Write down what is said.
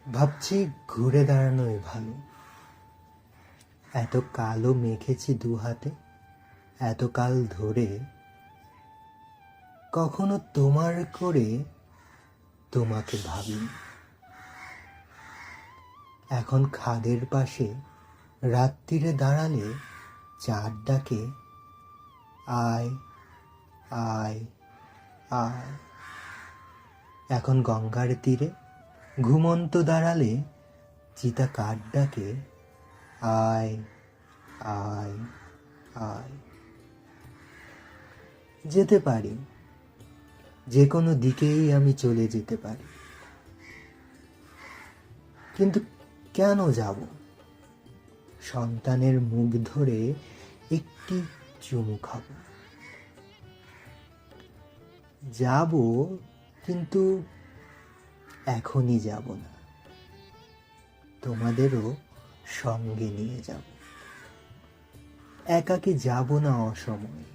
ভাবছি ঘুরে দাঁড়ানোই ভালো। এত কালো মেখেছি দু হাতে, এত কাল ধরে, কখনো তোমার করে তোমাকে ভাবিনি। এখন খাদের পাশে রাত্রিরে দাঁড়ালে চাঁদ ডাকে, আয় আয় আয়। এখন গঙ্গার তীরে ঘুমন্ত দাঁড়ালে চিতা কাঠ ডাকে, আয় আয় আয়। যেতে পারি, যে কোনো দিকেই আমি চলে যেতে পারি, কিন্তু কেন যাব? সন্তানের মুখ ধরে একটি চুমু খাব। যাব, কিন্তু এখনই যাব না, তোমাদেরও সঙ্গে নিয়ে যাব। একাকী যাব না অসময়ে,